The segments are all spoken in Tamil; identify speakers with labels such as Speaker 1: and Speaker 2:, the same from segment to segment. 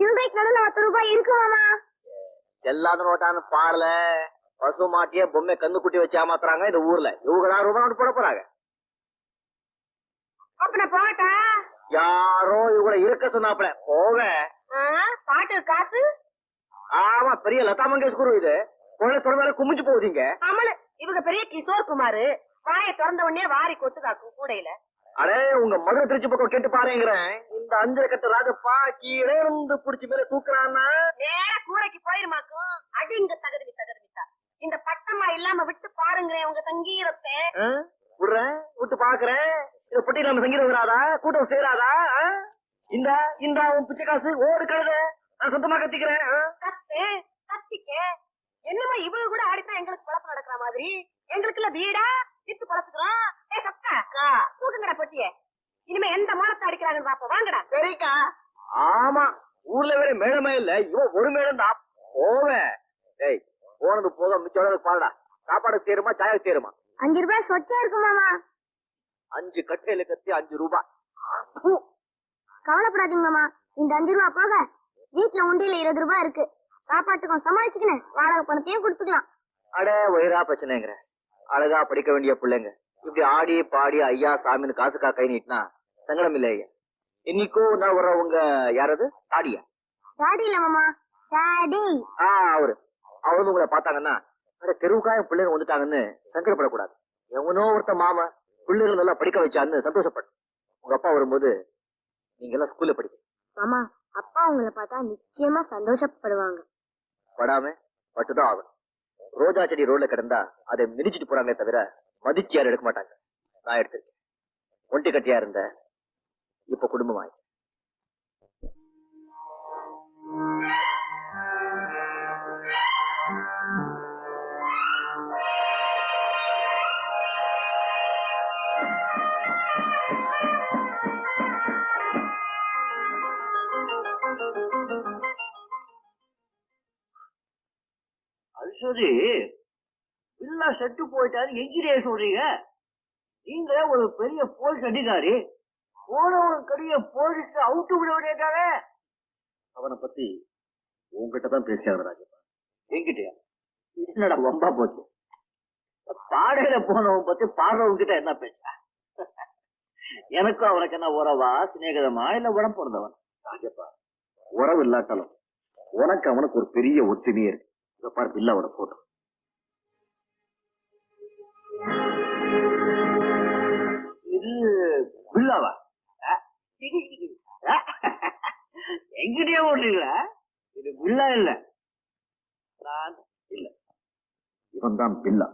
Speaker 1: சில்லறைக்கு நடுவில் 10 ரூபாய் இருக்கு மாமா.
Speaker 2: எல்லாத நோட்டான்னு பாடல பசு மாட்டிய பொம்மை கண்ணு குட்டி வச்சு ஏமாத்துறாங்க இந்த ஊர்ல. இவங்க ரூபாய் நோட்டு போட போறாங்க.
Speaker 1: அப்ப நான் போட்டா
Speaker 2: யாரோ இவங்கள இருக்க சொன்னாப்ல போவேன்.
Speaker 1: பாட்டு காசு.
Speaker 2: ஆமா பெரிய லதா மங்கேஷ்கர் இது. குழந்தை தொடர்ந்தால குமிஞ்சு போகுதீங்க.
Speaker 1: ஆமால இவங்க பெரிய கிஷோர் குமார். வாயை திறந்த உடனே வாரி கொட்டுதாக்கும் கூடையில.
Speaker 2: அடே உங்க மதுரை திருச்சி பக்கம் கேட்டு பாருங்கிறேன். இந்த 5 கட்டு ராஜப்பா கீழே இருந்து புடிச்சு மேல தூக்குறான்னா
Speaker 1: நேர கூரைக்கு போயிருமாக்கும். அடிங்க தகுதி தகுதித்தா. இந்த பட்டமா இல்லாம விட்டு பாருங்கிறேன் உங்க சங்கீதத்தை.
Speaker 2: விடுறேன் விட்டு பாக்குறேன். இத பட்டி நம்ம சங்கீதம் வராதா? கூட்டம் சேராதா? இந்த இந்த பிச்சை காசு ஓடு கழுத நான் சொந்தமா கத்திக்கிறேன்.
Speaker 1: கத்து கத்திக்க. என்னமா இவங்க கூட ஆடித்தான் எங்களுக்கு குழப்பம் நடக்கிற மாதிரி. எங்களுக்குள்ள வீடா வித்து பொழைச்சுக்கிறோம். சொக்கா தூக்குங்கடா பொட்டிய. இனிமே எந்த மூலத்தை அடிக்கிறாங்கன்னு பாப்போம். வாங்கடா.
Speaker 2: சரிக்கா. ஆமா ஊர்ல வேற மேளமே இல்ல. இவன் ஒரு மேளம் தான் போவேன். ஏய் போனது போக மிச்சோட பாடா. சாப்பாடு சேருமா சாய சேருமா?
Speaker 1: 5 ரூபாய் சொச்சா இருக்கு மாமா.
Speaker 2: 5 கட்டையில கத்தி 5 ரூபாய்.
Speaker 1: கவலைப்படாதீங்க மாமா. இந்த 5 ரூபாய் போக வீட்டுல உண்டியில 20 ரூபாய் இருக்கு. சாப்பாட்டுக்கும் சமாளிச்சுக்கினேன். வாடகை பணத்தையும் கொடுத்துக்கலாம்.
Speaker 2: அட வயிறா பிரச்சனைங்கிற. அழகா படிக்க வேண்டிய பிள்ளைங்க இப்படி ஆடி பாடி ஐயா சாமின்னு காசுக்கா கை நீட்டினா சங்கடம் இல்லையா? இன்னைக்கோ நான் வர்றவங்க யாராவது தாடியா?
Speaker 1: டாடி இல்ல மாமா, டாடி.
Speaker 2: அவரு உங்களை பார்த்தாங்கன்னா தெருவுக்காய பிள்ளைங்க வந்துட்டாங்கன்னு சங்கடப்படக்கூடாது. எவனோ ஒருத்த மாமா பிள்ளைகள் நல்லா படிக்க வச்சான்னு சந்தோஷப்படும். உங்க அப்பா வரும்போது நீங்க எல்லாம் ஸ்கூல்ல படிக்க.
Speaker 1: மாமா அப்பா உங்களை பார்த்தா நிச்சயமா சந்தோஷப்படுவாங்க.
Speaker 2: படாம பட்டுதான் ஆகணும். ரோஜா செடி ரோட்ல கிடந்தா அதை மிதிச்சுட்டு போறாங்களே தவிர மதிச்சு யாரும் எடுக்க மாட்டாங்க. நான் எடுத்திருக்கேன். ஒண்டி கட்டியா இருந்த இப்ப குடும்பம் ஆயிடுச்சு. அது சரி, இல்ல செட்டு போயிட்டாரு என்ஜினியர் சொல்றீங்க. நீங்க ஒரு பெரிய போலீஸ் அதிகாரி. போனவன் கடைய போலீஸ் அவுட்டு விட வேண்டியதானே? அவனை பத்தி உங்ககிட்டதான் பேசியாங்க ராஜப்பா. என்கிட்டயா? என்னடா வம்பா போச்சு. பாடையில போனவன் பத்தி பாடுறவங்க கிட்ட என்ன பேச? எனக்கும் அவனுக்கு என்ன உறவா, சிநேகிதமா, இல்ல உடம்பு போனதவன்? ராஜப்பா உறவு இல்லாட்டாலும் உனக்கு அவனுக்கு ஒரு பெரிய ஒற்றுமையே இருக்கு. இத பாரு பில்லாவோட போட்டோ. இது பில்லாவா? எங்கிட்டயே ஓடுறீங்களா? இது பில்லா இல்ல. இல்ல இவன் தான் பில்லா.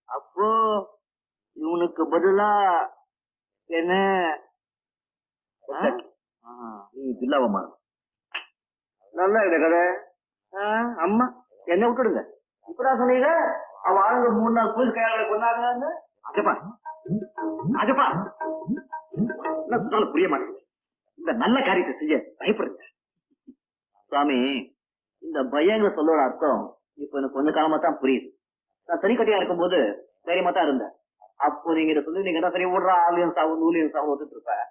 Speaker 2: அப்போ இவனுக்கு பதிலா என்ன? நீ பில்லாவ மாறும். நல்லா இட கதை. அம்மா என்ன விட்டுடுங்க. இப்படா சொன்னீங்க அவன் ஆளுங்க 3 நாள் புது கையாளர்களை கொண்டாங்க. அஜப்பா அஜப்பா என்ன சொன்னாலும் புரிய மாட்டேங்குது. இந்த நல்ல காரியத்தை செய்ய பயப்படுங்க. சாமி இந்த பயங்கிற சொல்லோட அர்த்தம் இப்ப எனக்கு கொஞ்ச காலமா தான் புரியுது. நான் தனிக்கட்டியா இருக்கும் போது தைரியமா தான் இருந்தேன். அப்போ நீங்க இதை சொல்லி நீங்க என்ன சரி விடுறா ஆலியன் சாவு நூலியன் சாவு வந்துட்டு இருப்பேன்.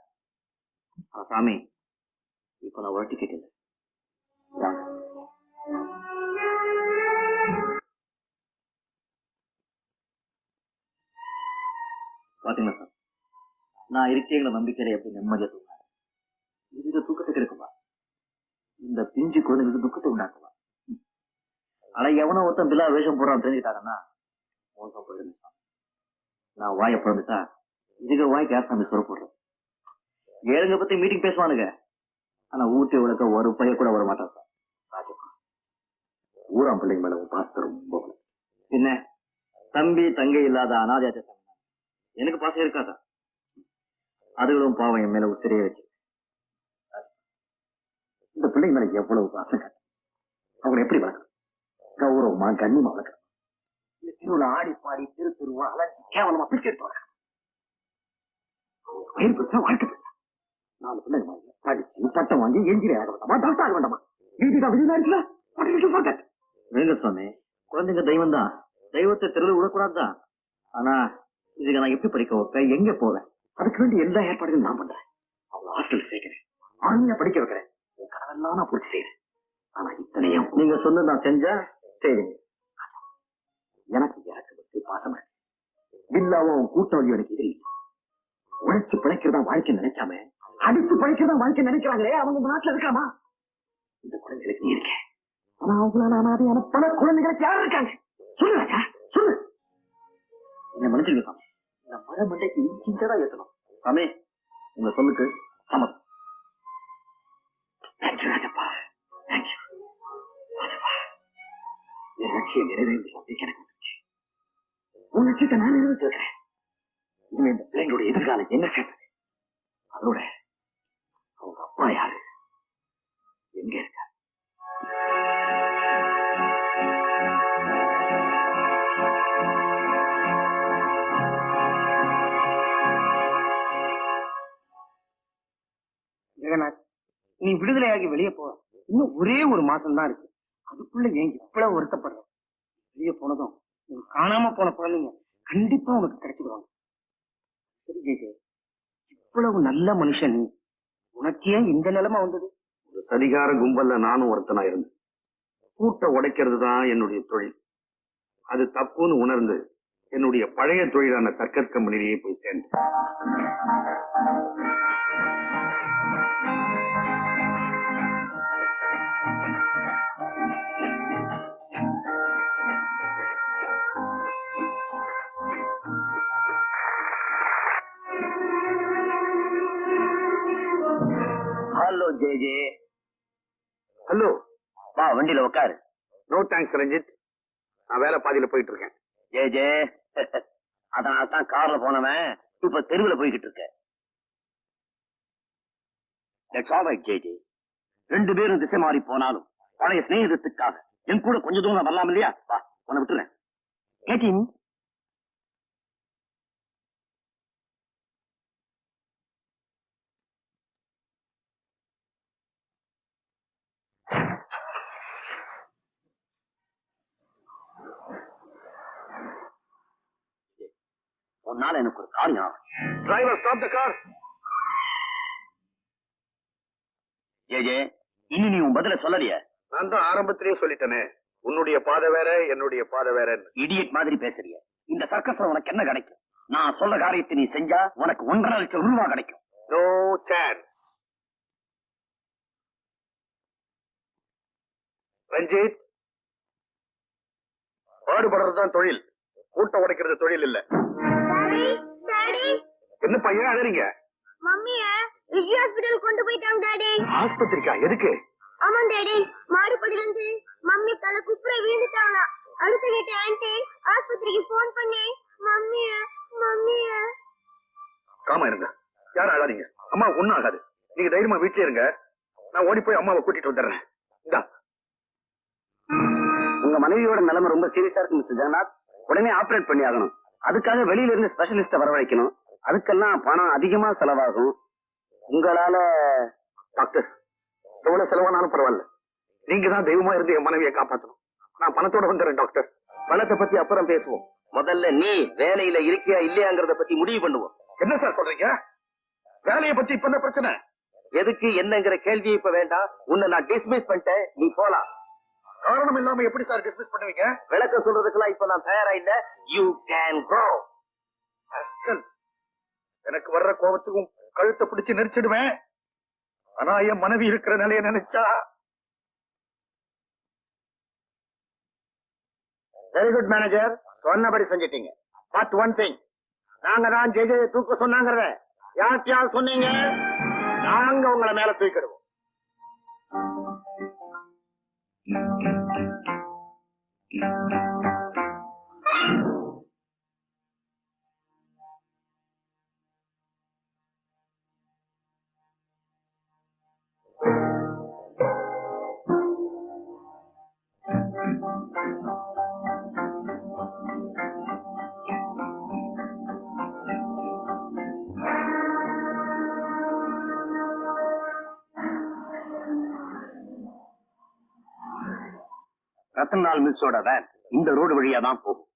Speaker 2: சாமி இப்ப நான் ஒரு டிக்கெட் இல்லை. பாத்தீங்களா சார், நான் இருக்கேங்கிற நம்பிக்கையில எப்படி நிம்மதியா தூங்கினேன். இந்த தூக்கத்தை கெடுக்குமா? இந்த பிஞ்சு குழந்தைங்களுக்கு துக்கத்தை உண்டாக்குமா? ஆனா எவனோ ஒருத்தன் பில்லா வேஷம் போடுறான்னு தெரிஞ்சுக்கிட்டாங்கன்னா மோசம் போயிடுது. நான் வாயை பிறந்துட்டா இதுக்கு வாய்க்கு யார் சாமி சொல்ல போடுறேன். ஏழுங்க பத்தி மீட்டிங் பேசுவானுங்க. ஆனா ஊட்டி உலக ஒரு பைய கூட வர மாட்டான் சார். ராஜப்பா ஊராம் பிள்ளைங்க மேல பாசத்தை ரொம்ப என்ன தம்பி தங்கை இல்லாத அனாதையாச்ச சாமி. எனக்கு பாசம் இருக்காதா? அதுகளும் பாவம் என் மேல உசிரியே வச்சு. இந்த பிள்ளைங்க மேல எவ்வளவு பாசம் காட்டு. அவங்களை எப்படி வளர்க்கணும்? கௌரவமா கண்ணியமா வளர்க்கணும். இந்த திருவிழா ஆடி பாடி திருத்துருவா அலைஞ்சி கேவலமா பிடிச்சு எடுத்து வளர்க்கணும். பயிர் பெருசா வாழ்க்கை பெருசா. 4 பிள்ளைங்க வாங்கி படிச்சு பட்டம் வாங்கி என்ஜினியர் ஆக வேண்டாமா? டாக்டர் ஆக வேண்டாமா? சுவாமி குழந்தைங்க தெய்வம் தான். தெய்வத்தை தெருவில் விடக்கூடாதுதான். ஆனா இதுக்கு நான் எப்படி படிக்க வைப்பேன்? எங்க போவேன்? அதுக்கு வேண்டிய எல்லா ஏற்பாடுகளும் நான் பண்றேன். அவங்க ஹாஸ்டல் சேர்க்கிறேன். அருமையா படிக்க வைக்கிறேன். உன் கனவெல்லாம் நான் பூர்த்தி செய்யறேன். ஆனா இத்தனையும் நீங்க சொன்ன நான் செஞ்சா செய்வீங்க. எனக்கு இறக்க வச்சு பாசம் இருக்கு. வில்லாவும் கூட்டாளியும் எனக்கு எதிரி. உழைச்சு பிழைக்கிறதா வாழ்க்கை நினைக்காம அடிச்சு பிழைக்கிறதா வாழ்க்கை நினைக்கிறாங்களே, அவங்க இந்த நாட்டுல இருக்காமா? இந்த குழந்தைகளுக்கு நீ இருக்க. ஆனா அவங்களால அனாதையான பல குழந்தைகளுக்கு யார் இருக்காங்க? சொல்லு ராஜா, சொல்லு. என்ன மன்னிச்சிருங்க சாமி. இந்த மழை மண்டைக்கு இன்ச்சின்ச்சா ஏத்தணும். சாமி, உங்க சொல்லுக்கு சம்மதம். Thank you Rajappa, thank you Rajappa. என் லட்சியம் நிறைவேறி நம்பிக்கை எனக்கு வந்துருச்சு. உன் லட்சியத்தை நான் நிறைவேற்றிருக்கிறேன். இனிமே இந்த பிள்ளைங்களுடைய எதிர்காலம் என்ன சேர்ந்தது? அதோட அவங்க அப்பா யாரு, எங்க இருக்க?
Speaker 3: ஜெகநாத், நீ விடுதலையாகி வெளியே போ. இன்னும் ஒரே ஒரு மாசம் தான் இருக்கு. அதுக்குள்ள ஏன் இவ்வளவு வருத்தப்படுற? வெளியே போனதும் நீ காணாம போன குழந்தைங்க கண்டிப்பா உனக்கு கிடைச்சிடுவாங்க. சரி ஜெய்ஜே, இவ்வளவு நல்ல மனுஷன் நீ, உனக்கு ஏன் இந்த நிலைமை வந்தது?
Speaker 4: ஒரு சதிகார கும்பல்ல நானும் ஒருத்தனா இருந்தேன். கூட்ட உடைக்கிறது தான் என்னுடைய தொழில். அது தப்புன்னு உணர்ந்து என்னுடைய பழைய தொழிலான சர்க்கஸ் கம்பெனிலேயே போய் சேர்ந்தேன்.
Speaker 2: Hello J.
Speaker 4: ஹலோ,
Speaker 2: வா வண்டியில உட்காரு.
Speaker 4: நோ தேங்க்ஸ் ரஞ்சித், நான் வேலை பாதியில போயிட்டு இருக்கேன்.
Speaker 2: ஜே அதனால தான் கார்ல போனவன் இப்ப தெருவுல போய்கிட்டு இருக்க. That's all right, J. ரெண்டு பேரும் திசை மாறி போனாலும் பழைய சிநேகிதத்துக்காக என் கூட கொஞ்சம் தூரம் வரலாம் இல்லையா? வா, உன்னை விட்டுறேன். கேட்டீங்க? உன்னால எனக்கு ஒரு காரியம்.
Speaker 4: Driver, stop the car.
Speaker 2: J, இனி நீ உன் பதில சொல்லலையே.
Speaker 4: நான் தான் ஆரம்பத்திலேயே சொல்லிட்டேனே, உன்னுடைய பாதை வேற, என்னுடைய பாதை வேற.
Speaker 2: இடியட் மாதிரி பேசுறிய. இந்த சர்க்கஸ்ல உனக்கு என்ன கிடைக்கும்? நான் சொல்ற காரியத்தை நீ செஞ்சா உனக்கு 1.5 லட்சம் ரூபாய் கிடைக்கும்.
Speaker 4: No chance. ரஞ்சித், பாடுபடுறதுதான் தொழில், கூட்ட உடைக்கிறது தொழில் இல்ல. என்ன பையன் அழறீங்க?
Speaker 5: மம்மிய விஜய் ஹாஸ்பிடல் கொண்டு போயிட்டாங்க டாடி.
Speaker 4: ஆஸ்பத்திரிக்கா? எதுக்கு?
Speaker 5: ஆமா டாடி, மாடிப்படியில இருந்து மம்மி தலை குப்புற விழுந்துட்டாங்களா. அடுத்த வீட்டு ஆன்ட்டி ஆஸ்பத்திரிக்கு போன் பண்ணி மம்மிய
Speaker 4: காமா இருங்க, யாரும் அழாதீங்க. அம்மா ஒண்ணும் ஆகாது, நீங்க தைரியமா வீட்டுல இருங்க. நான் ஓடி போய் அம்மாவை கூட்டிட்டு வந்துடுறேன். இந்தா.
Speaker 2: உங்க மனைவியோட நிலைமை ரொம்ப சீரியஸா இருக்கு மிஸ்டர் ஜெகநாத். உடனே ஆபரேட் பண்ணி ஆகணும். அதுக்காக வெளியில இருந்து ஸ்பெஷலிஸ்ட வரவழைக்கணும். அதுக்கெல்லாம் பணம் அதிகமா செலவாகும். உங்களால
Speaker 4: டாக்டர், எவ்வளவு செலவானாலும் பரவாயில்ல, நீங்க தான் தெய்வமா இருந்து என் மனைவியை காப்பாற்றணும். நான் பணத்தோட வந்துடுறேன் டாக்டர்.
Speaker 2: பணத்தை பத்தி அப்புறம் பேசுவோம். முதல்ல நீ வேலையில இருக்கியா இல்லையாங்கிறத பத்தி முடிவு பண்ணுவோம்.
Speaker 4: என்ன சார் சொல்றீங்க? வேலையை பத்தி இப்ப என்ன பிரச்சனை?
Speaker 2: எதுக்கு என்னங்கிற கேள்வி இப்ப வேண்டாம். உன்னை நான் டிஸ்மிஸ் பண்ணிட்டேன், நீ போலாம்.
Speaker 4: காரணம் இல்லாம எப்படி சார் டிஸ்மிஸ் பண்ணுவீங்க?
Speaker 2: விளக்கம் சொல்றதுக்கெல்லாம் இப்ப நான் தயாரா இல்ல. You can go.
Speaker 4: எனக்கு வர்ற கோபத்துக்கும் கழுத்தை பிடிச்சு நெரிச்சிடுவேன். ஆனா என் மனைவி இருக்கிற நிலையை நினைச்சா.
Speaker 3: வெரி குட் மேனேஜர், சொன்னபடி செஞ்சிட்டீங்க. பட் ஒன் திங், நாங்க தான் ஜெய தூக்க சொன்னாங்கிறத யார்கிட்டயாவது சொன்னீங்க, நாங்க உங்களை மேல தூக்கிடுவோம்.
Speaker 2: ரத்தன்லால் மில்ஸோட வேன் இந்த ரோடு வழியா தான் போகும்.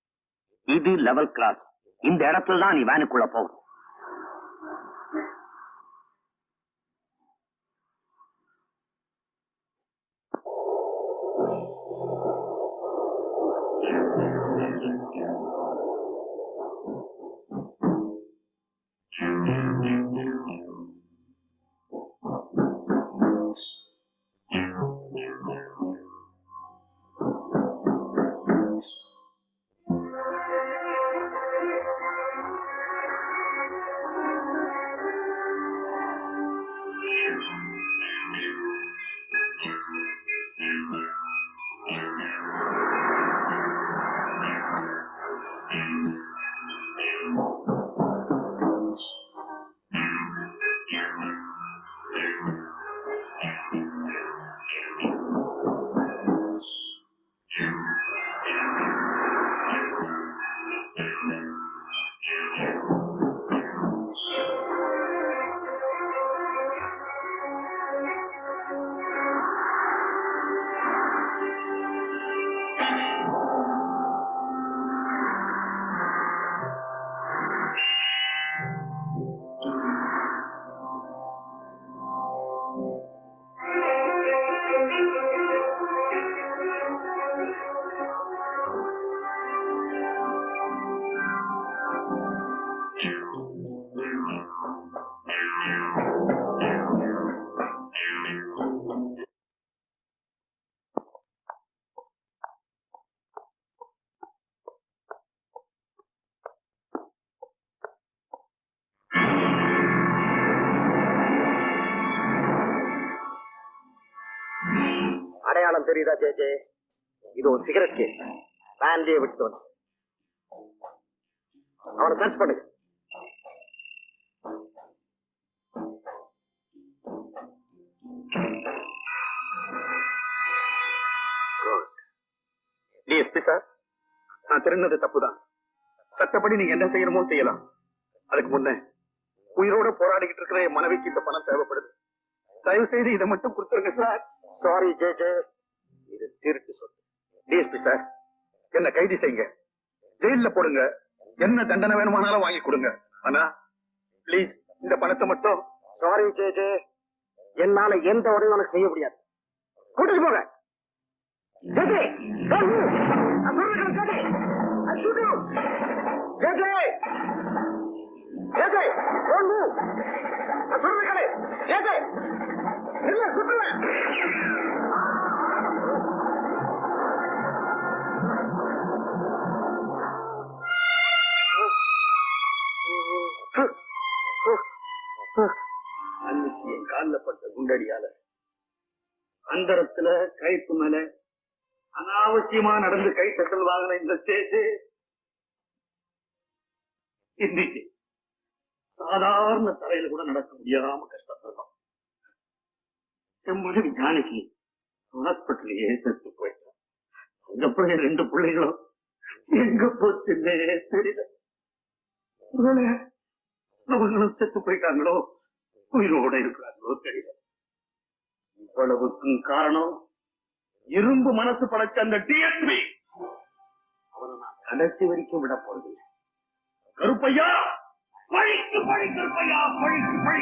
Speaker 2: இது லெவல் கிளாஸ். இந்த இடத்துல தான் நீ வேனுக்குள்ள போகணும்.
Speaker 3: அடையாளம் தெரியுதா ஜே? இது ஒரு சிகரெட் கேஸ். வேன்லயே விட்டு வந்து அவனை சர்ச் பண்ணுங்க.
Speaker 4: டிஎஸ்பி சார், நான் தெரிந்தது தப்புதான். சட்டப்படி நீங்க என்ன செய்யணுமோ செய்யலாம். அதுக்கு முன்ன உயிரோட போராடிக்கிட்டு இருக்கிற என் மனைவிக்கு இந்த பணம் தேவைப்படுது. தயவு செய்து இதை மட்டும் கொடுத்துருங்க சார்.
Speaker 3: சாரி ஜே, இது திருட்டு சொத்து.
Speaker 4: டிஎஸ்பி சார், என்ன கைது செய்யுங்க, ஜெயில போடுங்க, என்ன தண்டனை வேணுமானாலும் வாங்கி கொடுங்க. ஆனா ப்ளீஸ் இந்த பணத்தை மட்டும்.
Speaker 3: சாரி ஜே, என்னால எந்த உதவியும் உனக்கு செய்ய முடியாது. கூட்டிட்டு போங்க.
Speaker 4: அன்னைக்கு என் காலில் பட்ட குண்டடியால அந்தரத்துல கைப்பு மேல அனாவசியமா நடந்து கை தட்டல் வாங்கின இந்த சேச்சு இன்னைக்கு சாதாரண தரையில கூட நடக்க முடியாம கஷ்டப்படுறோம். என் மனைவி ஜானகி ஹாஸ்பிட்டலையே செத்து போயிட்டான். அதுக்கப்புறம் என் 2 பிள்ளைகளும் எங்க போச்சுன்னே தெரியல. ஒருவேளை அவங்களும் செத்து போயிட்டாங்களோ உயிரோட இருக்கிறாங்களோ தெரியல. இவ்வளவுக்கும் காரணம் இரும்பு மனசு படைச்ச அந்த டிஎஸ்பி. அவனை நான் கடைசி வரைக்கும் விட போறதில்லை. கருப்பையா, பழிக்கு பழி கருப்பையா, பழிக்கு பழி.